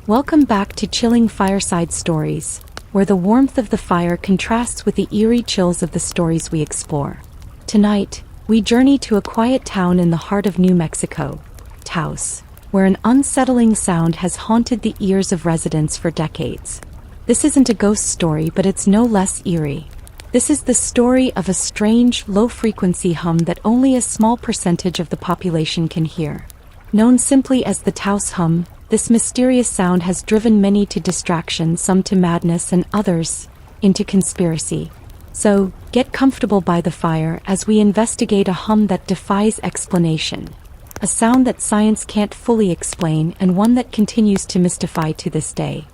Welcome back to Chilling Fireside Stories, where the warmth of the fire contrasts with the eerie chills of the stories we explore. Tonight, we journey to a quiet town in the heart of New Mexico, Taos, where an unsettling sound has haunted the ears of residents for decades. This isn't a ghost story, but it's no less eerie. This is the story of a strange, low-frequency hum that only a small percentage of the population can hear. Known simply as the Taos Hum, this mysterious sound has driven many to distraction, some to madness, and others into conspiracy. So, get comfortable by the fire as we investigate a hum that defies explanation. A sound that science can't fully explain, and one that continues to mystify to this day.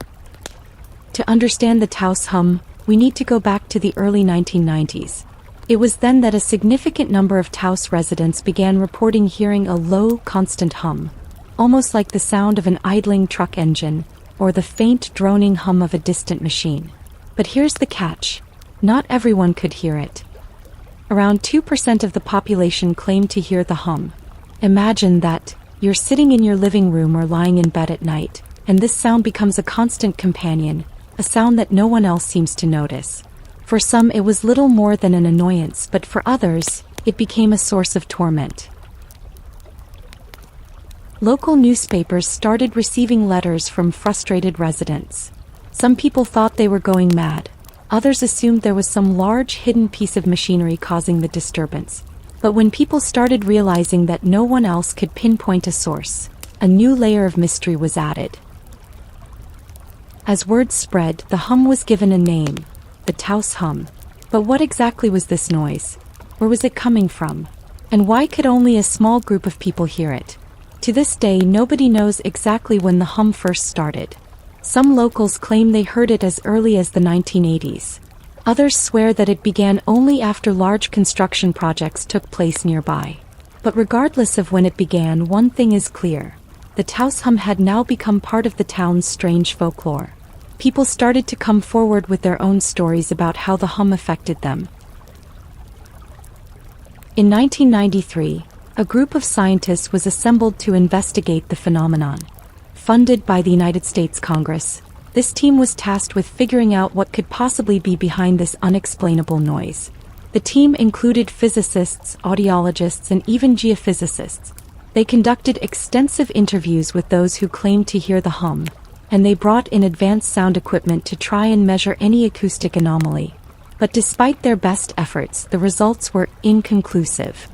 To understand the Taos Hum, we need to go back to the early 1990s. It was then that a significant number of Taos residents began reporting hearing a low, constant hum, almost like the sound of an idling truck engine, or the faint droning hum of a distant machine. But here's the catch. Not everyone could hear it. Around 2% of the population claimed to hear the hum. Imagine that, you're sitting in your living room or lying in bed at night, and this sound becomes a constant companion, a sound that no one else seems to notice. For some it was little more than an annoyance, but for others, it became a source of torment. Local newspapers started receiving letters from frustrated residents. Some people thought they were going mad. Others assumed there was some large hidden piece of machinery causing the disturbance. But when people started realizing that no one else could pinpoint a source, a new layer of mystery was added. As word spread, the hum was given a name, the Taos Hum. But what exactly was this noise? Where was it coming from? And why could only a small group of people hear it? To this day, nobody knows exactly when the hum first started. Some locals claim they heard it as early as the 1980s. Others swear that it began only after large construction projects took place nearby. But regardless of when it began, one thing is clear. The Taos Hum had now become part of the town's strange folklore. People started to come forward with their own stories about how the hum affected them. In 1993, a group of scientists was assembled to investigate the phenomenon. Funded by the United States Congress, this team was tasked with figuring out what could possibly be behind this unexplainable noise. The team included physicists, audiologists, and even geophysicists. They conducted extensive interviews with those who claimed to hear the hum, and they brought in advanced sound equipment to try and measure any acoustic anomaly. But despite their best efforts, the results were inconclusive.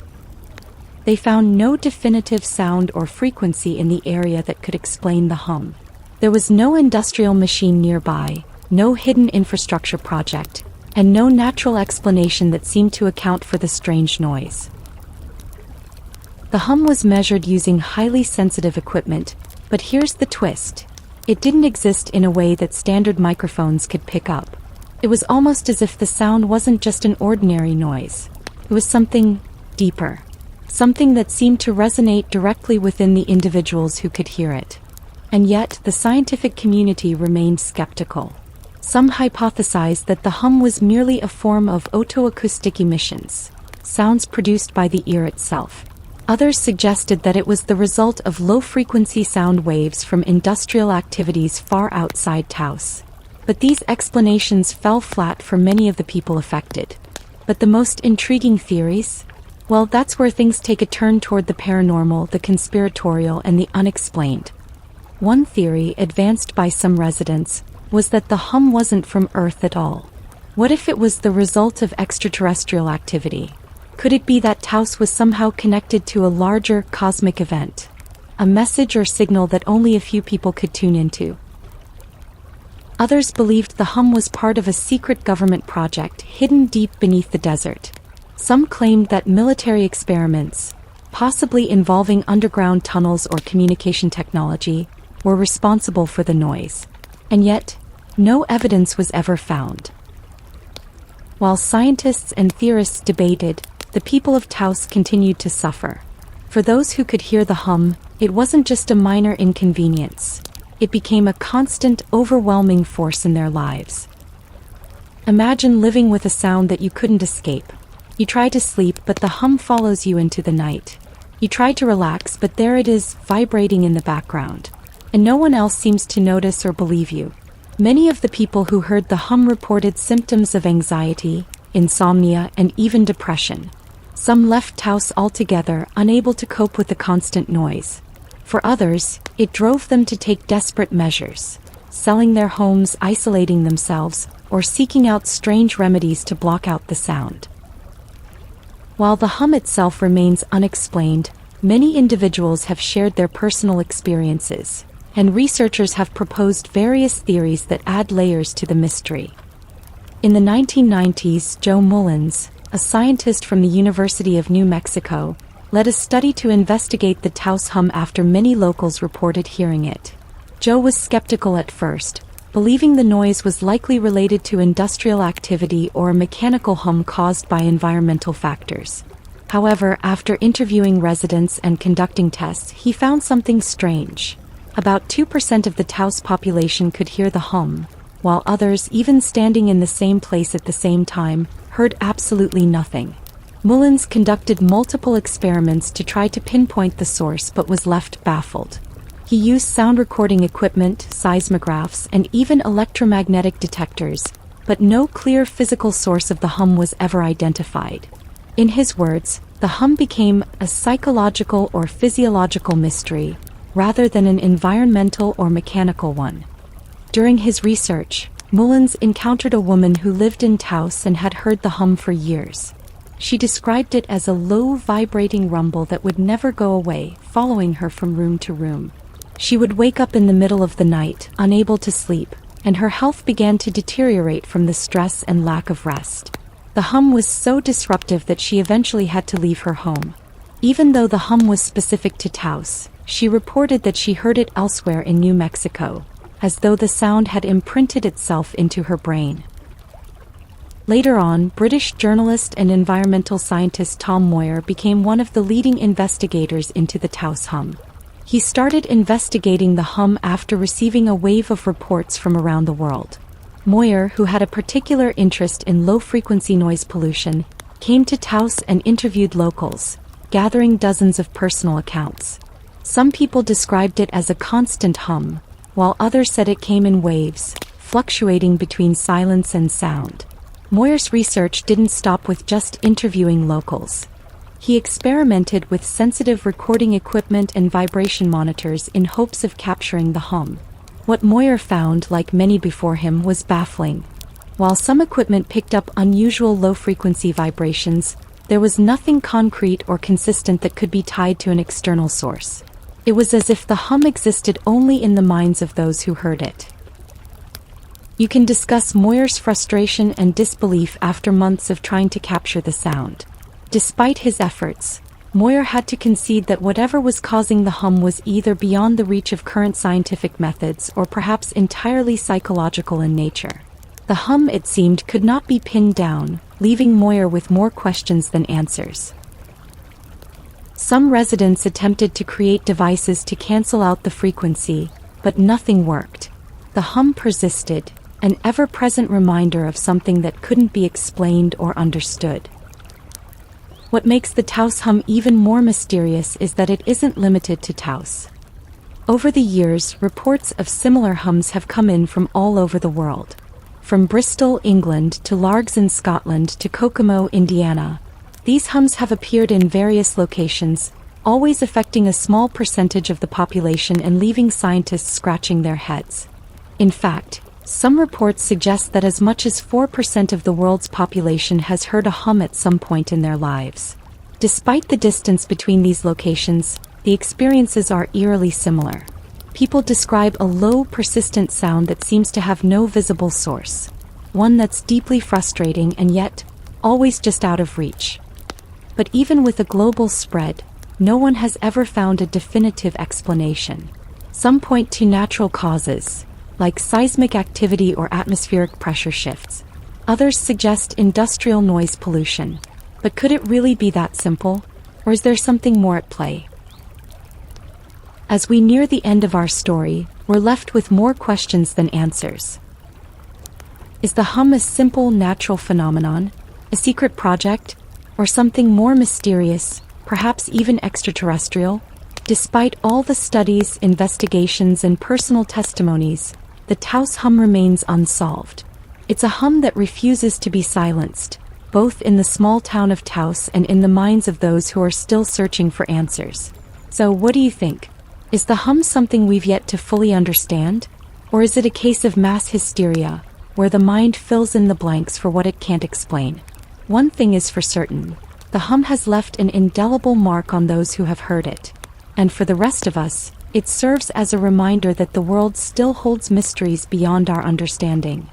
They found no definitive sound or frequency in the area that could explain the hum. There was no industrial machine nearby, no hidden infrastructure project, and no natural explanation that seemed to account for the strange noise. The hum was measured using highly sensitive equipment, but here's the twist. It didn't exist in a way that standard microphones could pick up. It was almost as if the sound wasn't just an ordinary noise. It was something deeper. Something that seemed to resonate directly within the individuals who could hear it. And yet, the scientific community remained skeptical. Some hypothesized that the hum was merely a form of otoacoustic emissions, sounds produced by the ear itself. Others suggested that it was the result of low-frequency sound waves from industrial activities far outside Taos. But these explanations fell flat for many of the people affected. But the most intriguing theories? Well, that's where things take a turn toward the paranormal, the conspiratorial, and the unexplained. One theory, advanced by some residents, was that the hum wasn't from Earth at all. What if it was the result of extraterrestrial activity? Could it be that Taos was somehow connected to a larger cosmic event? A message or signal that only a few people could tune into? Others believed the hum was part of a secret government project hidden deep beneath the desert. Some claimed that military experiments, possibly involving underground tunnels or communication technology, were responsible for the noise. And yet, no evidence was ever found. While scientists and theorists debated, the people of Taos continued to suffer. For those who could hear the hum, it wasn't just a minor inconvenience. It became a constant, overwhelming force in their lives. Imagine living with a sound that you couldn't escape. You try to sleep, but the hum follows you into the night. You try to relax, but there it is, vibrating in the background. and no one else seems to notice or believe you. Many of the people who heard the hum reported symptoms of anxiety, insomnia, and even depression. Some left Taos altogether, unable to cope with the constant noise. For others, it drove them to take desperate measures, selling their homes, isolating themselves, or seeking out strange remedies to block out the sound. While the hum itself remains unexplained, many individuals have shared their personal experiences, and researchers have proposed various theories that add layers to the mystery. In the 1990s, Joe Mullins, a scientist from the University of New Mexico, led a study to investigate the Taos hum after many locals reported hearing it. Joe was skeptical at first, believing the noise was likely related to industrial activity or a mechanical hum caused by environmental factors. However, after interviewing residents and conducting tests, he found something strange. About 2% of the Taos population could hear the hum, while others, even standing in the same place at the same time, heard absolutely nothing. Mullins conducted multiple experiments to try to pinpoint the source but was left baffled. He used sound recording equipment, seismographs, and even electromagnetic detectors, but no clear physical source of the hum was ever identified. In his words, the hum became a psychological or physiological mystery, rather than an environmental or mechanical one. During his research, Mullins encountered a woman who lived in Taos and had heard the hum for years. She described it as a low, vibrating rumble that would never go away, following her from room to room. She would wake up in the middle of the night, unable to sleep, and her health began to deteriorate from the stress and lack of rest. The hum was so disruptive that she eventually had to leave her home. Even though the hum was specific to Taos, she reported that she heard it elsewhere in New Mexico, as though the sound had imprinted itself into her brain. Later on, British journalist and environmental scientist Tom Moyer became one of the leading investigators into the Taos hum. He started investigating the hum after receiving a wave of reports from around the world. Moyer, who had a particular interest in low-frequency noise pollution, came to Taos and interviewed locals, gathering dozens of personal accounts. Some people described it as a constant hum, while others said it came in waves, fluctuating between silence and sound. Moyer's research didn't stop with just interviewing locals. He experimented with sensitive recording equipment and vibration monitors in hopes of capturing the hum. What Moyer found, like many before him, was baffling. While some equipment picked up unusual low-frequency vibrations, there was nothing concrete or consistent that could be tied to an external source. It was as if the hum existed only in the minds of those who heard it. You can discuss Moyer's frustration and disbelief after months of trying to capture the sound. Despite his efforts, Moyer had to concede that whatever was causing the hum was either beyond the reach of current scientific methods or perhaps entirely psychological in nature. The hum, it seemed, could not be pinned down, leaving Moyer with more questions than answers. Some residents attempted to create devices to cancel out the frequency, but nothing worked. The hum persisted, an ever-present reminder of something that couldn't be explained or understood. What makes the Taos hum even more mysterious is that it isn't limited to Taos. Over the years, reports of similar hums have come in from all over the world. From Bristol, England, to Largs in Scotland, to Kokomo, Indiana, these hums have appeared in various locations, always affecting a small percentage of the population and leaving scientists scratching their heads. In fact, some reports suggest that as much as 4% of the world's population has heard a hum at some point in their lives. Despite the distance between these locations, the experiences are eerily similar. People describe a low, persistent sound that seems to have no visible source, one that's deeply frustrating and yet always just out of reach. But even with a global spread, no one has ever found a definitive explanation. Some point to natural causes, like seismic activity or atmospheric pressure shifts. Others suggest industrial noise pollution. But could it really be that simple? Or is there something more at play? As we near the end of our story, we're left with more questions than answers. Is the hum a simple natural phenomenon, a secret project, or something more mysterious, perhaps even extraterrestrial? Despite all the studies, investigations, and personal testimonies, the Taos Hum remains unsolved. It's a hum that refuses to be silenced, both in the small town of Taos and in the minds of those who are still searching for answers. So what do you think? Is the hum something we've yet to fully understand? Or is it a case of mass hysteria, where the mind fills in the blanks for what it can't explain? One thing is for certain, the hum has left an indelible mark on those who have heard it. And for the rest of us, it serves as a reminder that the world still holds mysteries beyond our understanding.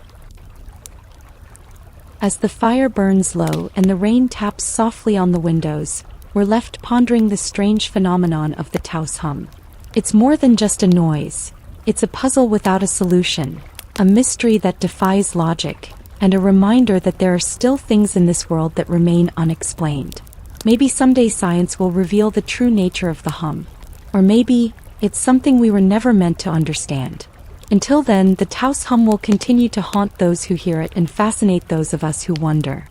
As the fire burns low and the rain taps softly on the windows, we're left pondering the strange phenomenon of the Taos Hum. It's more than just a noise. It's a puzzle without a solution, a mystery that defies logic, and a reminder that there are still things in this world that remain unexplained. Maybe someday science will reveal the true nature of the hum. Or maybe it's something we were never meant to understand. Until then, the Taos Hum will continue to haunt those who hear it and fascinate those of us who wonder.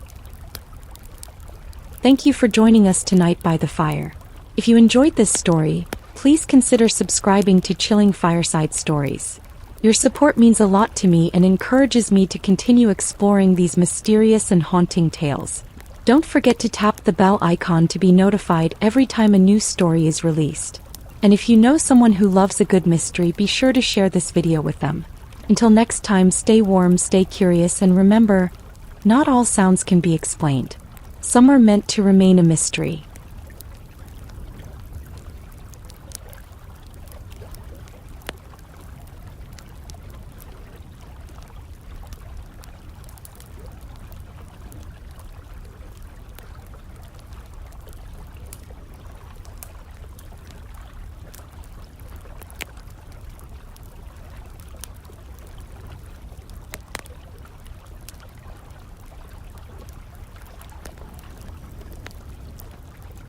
Thank you for joining us tonight by the fire. If you enjoyed this story, please consider subscribing to Chilling Fireside Stories. Your support means a lot to me and encourages me to continue exploring these mysterious and haunting tales. Don't forget to tap the bell icon to be notified every time a new story is released. And if you know someone who loves a good mystery, be sure to share this video with them. Until next time, stay warm, stay curious, and remember, not all sounds can be explained. Some are meant to remain a mystery.